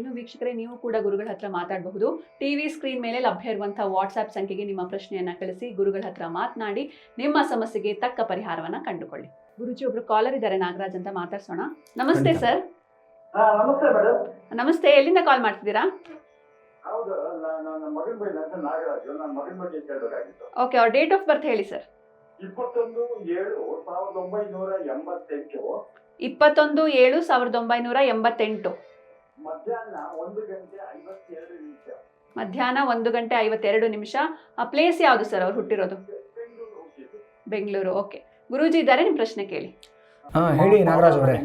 ಇನ್ನು ವೀಕ್ಷಕರೇ, ನೀವು ಕೂಡ ಗುರುಗಳ ಹತ್ರ ಮಾತಾಡಬಹುದು. ಟಿವಿ ಸ್ಕ್ರೀನ್ ಮೇಲೆ ಲಭ್ಯ ಇರುವಂತಹ ವಾಟ್ಸ್ಆಪ್ ಸಂಖ್ಯೆಗೆ ನಿಮ್ಮ ಪ್ರಶ್ನೆಯನ್ನ ಕಳಿಸಿ ಗುರುಗಳ ಹತ್ರ ಮಾತನಾಡಿ ನಿಮ್ಮ ಸಮಸ್ಯೆಗೆ ತಕ್ಕ ಪರಿಹಾರವನ್ನ ಕಂಡುಕೊಳ್ಳಿ. ಗುರುಜಿ, ಒಬ್ರು ಕಾಲರ್ ಇದ್ದಾರೆ, ನಾಗರಾಜ್ ಅಂತ, ಮಾತಾಡ್ಸೋಣ. ನಮಸ್ತೆ ಸರ್. ನಮಸ್ತೆ ಮೇಡಮ್. ನಮಸ್ತೆ, ಎಲ್ಲಿಂದ ಕಾಲ್ ಮಾಡ್ತಿದ್ದೀರಾ? ಹೌದು, ನನ್ನ ಮಗನ ಬಗ್ಗೆ ನಾಗರಾಜು, ನನ್ನ ಮಗನ ಬಗ್ಗೆ ಕೇಳಬೇಕಾಗಿತ್ತು. ಓಕೆ, ಅವ್ರ ಡೇಟ್ ಆಫ್ ಬರ್ತ್ ಹೇಳಿ ಸರ್. 21/7/1988 21/7/1988 ಮಧ್ಯಾಹ್ನ 1:52 ಮಧ್ಯಾಹ್ನ 1:52. ಆ ಪ್ಲೇಸ್ ಯಾವುದು ಸರ್ ಅವ್ರು ಹುಟ್ಟಿರೋದು? ಬೆಂಗಳೂರು. ಓಕೆ, ಗುರೂಜಿ ಇದ್ದಾರೆ, ನಿಮ್ಮ ಪ್ರಶ್ನೆ ಕೇಳಿ. ಹೇಳಿ ನಾಗರಾಜ್ ಅವರೇ.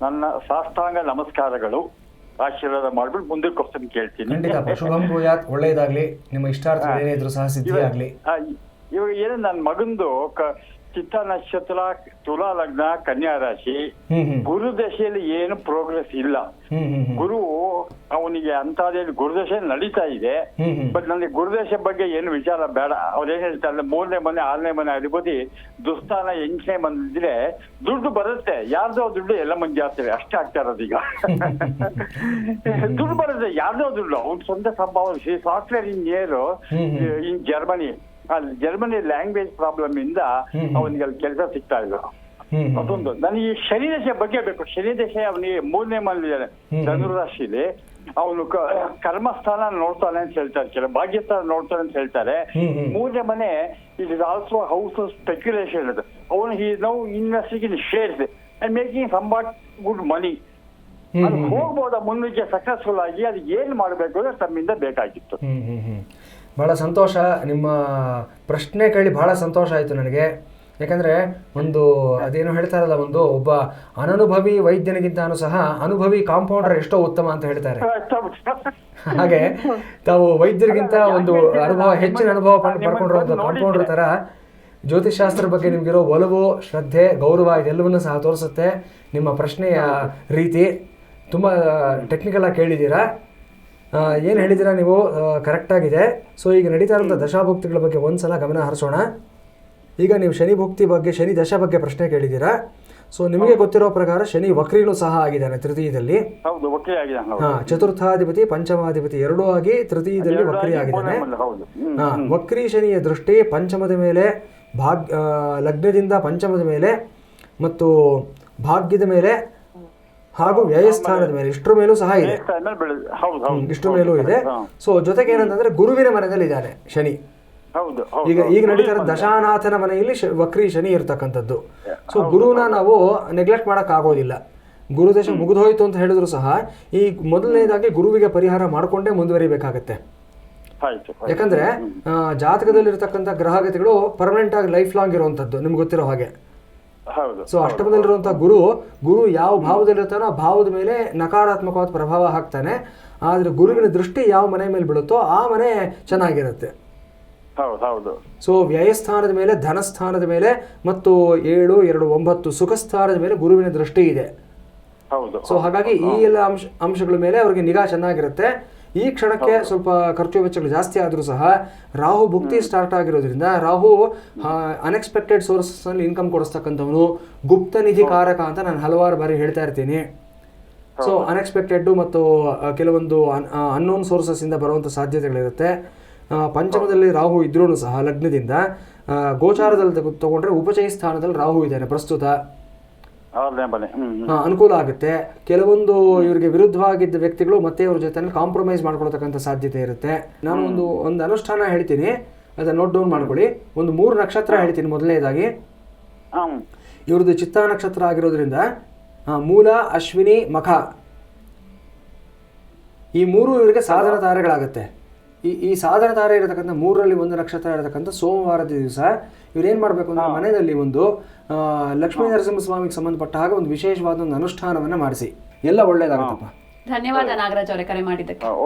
ನನ್ನ ಸಾಷ್ಟಾಂಗ ನಮಸ್ಕಾರಗಳು. ಆಶೀರ್ವಾದ ಮಾಡ್ಬಿಟ್ಟು ಮುಂದೆ ಕ್ವಶನ್ ಕೇಳ್ತೀನಿ. ಖಂಡಿತ. ಶುಭಂ ಭೂಯಾತ್, ಒಳ್ಳೇದಾಗ್ಲಿ, ನಿಮ್ಮ ಇಷ್ಟಾರ್ಥ ಏನೇ ಇದ್ರು ಸಹ ಸಿದ್ಧಿ ಆಗ್ಲಿ. ಇವಾಗ ಏನು, ನನ್ನ ಮಗಂದು ಚಿತ್ತ ನಕ್ಷತ್ರ, ತುಲಾ ಲಗ್ನ, ಕನ್ಯಾ ರಾಶಿ, ಗುರು ದಶೆಯಲ್ಲಿ ಏನು ಪ್ರೋಗ್ರೆಸ್ ಇಲ್ಲ. ಗುರು ಅವನಿಗೆ ಅಂತದೇನು ಗುರುದಶೆ ನಡೀತಾ ಇದೆ. ಬಟ್ ನನಗೆ ಗುರುದಶೆ ಬಗ್ಗೆ ಏನು ವಿಚಾರ ಬೇಡ. ಅವ್ರೇನ್ ಹೇಳ್ತಾರೆ, 3ನೇ ಮನೆ 6ನೇ ಮನೆ ಅಧಿಪತಿ ದುಸ್ಥಾನ 8ನೇ ಮನೆ ದುಡ್ಡು ಬರುತ್ತೆ. ಯಾರ್ದೋ ದುಡ್ಡು ಎಲ್ಲ ಮಂದಿ ಆಗ್ತವೆ, ಅಷ್ಟೇ ಆಗ್ತಾ ಇರೋದು ಈಗ. ದುಡ್ಡು ಬರುತ್ತೆ, ಯಾರ್ದೋ ದುಡ್ಡು. ಅವ್ನ ಸ್ವಂತ ಸಂಭಾವನೆ. ಸಾಫ್ಟ್ವೇರ್ ಇಂಜಿನಿಯರ್ ಇನ್ ಜರ್ಮನಿ. ಜರ್ಮನಿ ಲ್ಯಾಂಗ್ವೇಜ್ ಪ್ರಾಬ್ಲಮ್ ಇಂದ ಅವನಿಗೆ ಅಲ್ಲಿ ಕೆಲಸ ಸಿಗ್ತಾ ಇಲ್ಲ. ಅದೊಂದು. ನನಗೆ ಈ ಶನಿ ದಶೆ ಬಗ್ಗೆ ಬೇಕು. ಶನಿ ದಶೆ ಅವನಿಗೆ 3ನೇ ಮನೆ ಧನುರಾಶಿಲಿ ಅವನು ಕರ್ಮಸ್ಥಾನ ನೋಡ್ತಾನೆ ಅಂತ ಹೇಳ್ತಾರೆ, ಕೆಲವು ಭಾಗ್ಯಸ್ಥಾನ ನೋಡ್ತಾನೆ ಅಂತ ಹೇಳ್ತಾರೆ. 3ನೇ ಮನೆ it is also house speculation. ಅವನು he now investing in shares and making somewhat good money. ಅದು ಹೋಗ್ಬೋದ ಮುಂದಕ್ಕೆ ಸಕ್ಸಸ್ಫುಲ್ ಆಗಿ. ಅದು ಏನ್ ಮಾಡಬೇಕು ಅಂದ್ರೆ ತಮ್ಮಿಂದ ಬೇಕಾಗಿತ್ತು. ಬಹಳ ಸಂತೋಷ. ನಿಮ್ಮ ಪ್ರಶ್ನೆ ಕೇಳಿ ಬಹಳ ಸಂತೋಷ ಆಯಿತು ನನಗೆ. ಯಾಕಂದರೆ ಒಂದು ಅದೇನೋ ಹೇಳ್ತಾರಲ್ಲ, ಒಬ್ಬ ಅನನುಭವಿ ವೈದ್ಯನಿಗಿಂತಾನು ಸಹ ಅನುಭವಿ ಕಾಂಪೌಂಡರ್ ಎಷ್ಟೋ ಉತ್ತಮ ಅಂತ ಹೇಳ್ತಾರೆ. ಹಾಗೆ ತಾವು ವೈದ್ಯರಿಗಿಂತ ಒಂದು ಹೆಚ್ಚಿನ ಅನುಭವ ಪಡ್ಕೊಂಡಿರೋ ಒಂದು ಕಾಂಪೌಂಡರ್ ಥರ ಜ್ಯೋತಿಷಾಸ್ತ್ರ ಬಗ್ಗೆ ನಿಮಗಿರೋ ಒಲವು, ಶ್ರದ್ಧೆ, ಗೌರವ ಇದೆಲ್ಲವನ್ನೂ ಸಹ ತೋರಿಸುತ್ತೆ. ನಿಮ್ಮ ಪ್ರಶ್ನೆಯ ರೀತಿ ತುಂಬ ಟೆಕ್ನಿಕಲ್ ಆಗಿ ಕೇಳಿದ್ದೀರಾ. ಏನು ಹೇಳಿದ್ದೀರಾ ನೀವು ಕರೆಕ್ಟಾಗಿದೆ. ಸೊ ಈಗ ನಡೀತಾ ಇರುವಂಥ ದಶಾಭುಕ್ತಿಗಳ ಬಗ್ಗೆ ಒಂದ್ಸಲ ಗಮನ ಹರಿಸೋಣ. ಈಗ ನೀವು ಶನಿ ಭುಕ್ತಿ ಬಗ್ಗೆ, ಶನಿ ದಶಾ ಬಗ್ಗೆ ಪ್ರಶ್ನೆ ಕೇಳಿದ್ದೀರಾ. ಸೊ ನಿಮಗೆ ಗೊತ್ತಿರೋ ಪ್ರಕಾರ ಶನಿ ವಕ್ರಿನೂ ಸಹ ಆಗಿದ್ದಾನೆ ತೃತೀಯದಲ್ಲಿ. ಚತುರ್ಥಾಧಿಪತಿ ಪಂಚಮಾಧಿಪತಿ ಎರಡೂ ಆಗಿ ತೃತೀಯದಲ್ಲಿ ವಕ್ರಿ ಆಗಿದ್ದಾನೆ. ವಕ್ರಿ ಶನಿಯ ದೃಷ್ಟಿ ಪಂಚಮದ ಮೇಲೆ, ಲಗ್ನದಿಂದ ಪಂಚಮದ ಮೇಲೆ ಮತ್ತು ಭಾಗ್ಯದ ಮೇಲೆ ಹಾಗೂ ವ್ಯಯಸ್ಥಾನದ ಮೇಲೆ, ಇಷ್ಟರ ಮೇಲೂ ಸಹ ಇದೆ. ಇಷ್ಟರ ಮೇಲೂ ಇದೆ. ಸೊ ಜೊತೆಗೆ ಏನಂತಂದ್ರೆ ಗುರುವಿನ ಮನೆಯಲ್ಲಿ ಇದ್ದಾನೆ ಶನಿ. ಈಗ ನಡೀತಾ ಇರೋ ದಶಾನಾಥನ ಮನೆಯಲ್ಲಿ ವಕ್ರಿ ಶನಿ ಇರ್ತಕ್ಕಂಥದ್ದು. ಸೊ ಗುರುನ ನಾವು ನೆಗ್ಲೆಕ್ಟ್ ಮಾಡಕ್ ಆಗೋದಿಲ್ಲ. ಗುರುದೇಶ ಮುಗಿದೋಯ್ತು ಅಂತ ಹೇಳಿದ್ರು ಸಹ ಈ ಮೊದಲನೇದಾಗಿ ಗುರುವಿಗೆ ಪರಿಹಾರ ಮಾಡಿಕೊಂಡೇ ಮುಂದುವರಿಬೇಕಾಗತ್ತೆ. ಯಾಕಂದ್ರೆ ಜಾತಕದಲ್ಲಿರ್ತಕ್ಕಂಥ ಗ್ರಹಗತಿಗಳು ಪರ್ಮನೆಂಟ್ ಆಗಿ ಲೈಫ್ ಲಾಂಗ್ ಇರುವಂತದ್ದು, ನಿಮ್ಗೆ ಗೊತ್ತಿರೋ ಹಾಗೆ. ಸೊ ಅಷ್ಟಮದಲ್ಲಿರುವಂತಹ ಗುರು ಯಾವ ಭಾವದಲ್ಲಿರ್ತಾನೋ ಆ ಭಾವದ ಮೇಲೆ ನಕಾರಾತ್ಮಕವಾದ ಪ್ರಭಾವ ಹಾಕ್ತಾನೆ. ಆದ್ರೆ ಗುರುವಿನ ದೃಷ್ಟಿ ಯಾವ ಮನೆ ಮೇಲೆ ಬೀಳುತ್ತೋ ಆ ಮನೆ ಚೆನ್ನಾಗಿರುತ್ತೆ. ಸೊ ವ್ಯಯಸ್ಥಾನದ ಮೇಲೆ, ಧನಸ್ಥಾನದ ಮೇಲೆ ಮತ್ತು 7, 2, 9 ಸುಖಸ್ಥಾನದ ಮೇಲೆ ಗುರುವಿನ ದೃಷ್ಟಿ ಇದೆ. ಸೊ ಹಾಗಾಗಿ ಈ ಎಲ್ಲ ಅಂಶಗಳ ಮೇಲೆ ಅವ್ರಿಗೆ ನಿಗಾ ಚೆನ್ನಾಗಿರುತ್ತೆ. ಈ ಕ್ಷಣಕ್ಕೆ ಸ್ವಲ್ಪ ಖರ್ಚು ವೆಚ್ಚಗಳು ಜಾಸ್ತಿ ಆದರೂ ಸಹ ರಾಹು ಭುಕ್ತಿ ಸ್ಟಾರ್ಟ್ ಆಗಿರೋದ್ರಿಂದ, ರಾಹು ಅನ್ಎಕ್ಸ್ಪೆಕ್ಟೆಡ್ ಸೋರ್ಸಸ್ ಅಲ್ಲಿ ಇನ್ಕಮ್ ಕೊಡಿಸ್ತಕ್ಕಂಥವನು, ಗುಪ್ತ ನಿಧಿ ಕಾರಕ ಅಂತ ನಾನು ಹಲವಾರು ಬಾರಿ ಹೇಳ್ತಾ ಇರ್ತೀನಿ. ಸೊ ಅನ್ಎಕ್ಸ್ಪೆಕ್ಟೆಡ್ ಮತ್ತು ಕೆಲವೊಂದು ಅನ್ನೋನ್ ಸೋರ್ಸಸ್ ಇಂದ ಬರುವಂಥ ಸಾಧ್ಯತೆಗಳಿರುತ್ತೆ. ಪಂಚಮದಲ್ಲಿ ರಾಹು ಇದ್ರೂ ಸಹ ಲಗ್ನದಿಂದ ಗೋಚಾರದಲ್ಲಿ ತಗೊಂಡ್ರೆ ಉಪಚಯ ಸ್ಥಾನದಲ್ಲಿ ರಾಹು ಇದ್ದಾನೆ ಪ್ರಸ್ತುತ. ಅನುಕೂಲ ಆಗುತ್ತೆ. ಕೆಲವೊಂದು ಇವರಿಗೆ ವಿರುದ್ಧವಾಗಿದ್ದ ವ್ಯಕ್ತಿಗಳು ಮತ್ತೆ ಇವ್ರ ಜೊತೆ ಕಾಂಪ್ರಮೈಸ್ ಮಾಡ್ಕೊಳ್ತಕ್ಕಂಥ ಸಾಧ್ಯತೆ ಇರುತ್ತೆ. ನಾನು ಒಂದು ಅನುಷ್ಠಾನ ಹೇಳ್ತೀನಿ, ಅದನ್ನ ನೋಟ್ ಡೌನ್ ಮಾಡ್ಕೊಳ್ಳಿ. ಒಂದು 3 ನಕ್ಷತ್ರ ಹೇಳ್ತೀನಿ. ಮೊದಲನೇದಾಗಿ ಇವ್ರದ್ದು ಚಿತ್ತಾ ನಕ್ಷತ್ರ ಆಗಿರೋದ್ರಿಂದ ಮೂಲ, ಅಶ್ವಿನಿ, ಮಖ ಈ 3 ಇವರಿಗೆ ಸಾಧನ ತಾರೆಗಳಾಗುತ್ತೆ. ಈ ಸಾಧನ ತಾರೆ ಇರತಕ್ಕಂಥ 3ರಲ್ಲಿ ಒಂದು ನಕ್ಷತ್ರ ಇರತಕ್ಕಂಥ ಸೋಮವಾರದ ದಿವಸ ಇವ್ರೇನ್ ಮಾಡ್ಬೇಕು ಅಂದ್ರೆ ಮನೆಯಲ್ಲಿ ಒಂದು ಲಕ್ಷ್ಮೀ ನರಸಿಂಹಸ್ವಾಮಿಗೆ ಸಂಬಂಧಪಟ್ಟ ಹಾಗೆ ಒಂದು ವಿಶೇಷವಾದ ಒಂದು ಅನುಷ್ಠಾನವನ್ನ ಮಾಡಿಸಿ, ಎಲ್ಲ ಒಳ್ಳೇದಾಗುತ್ತಪ್ಪ. ಧನ್ಯವಾದ ನಾಗರಾಜ್ ಅವರೇ ಕರೆ ಮಾಡಿದ್ದಕ್ಕೆ.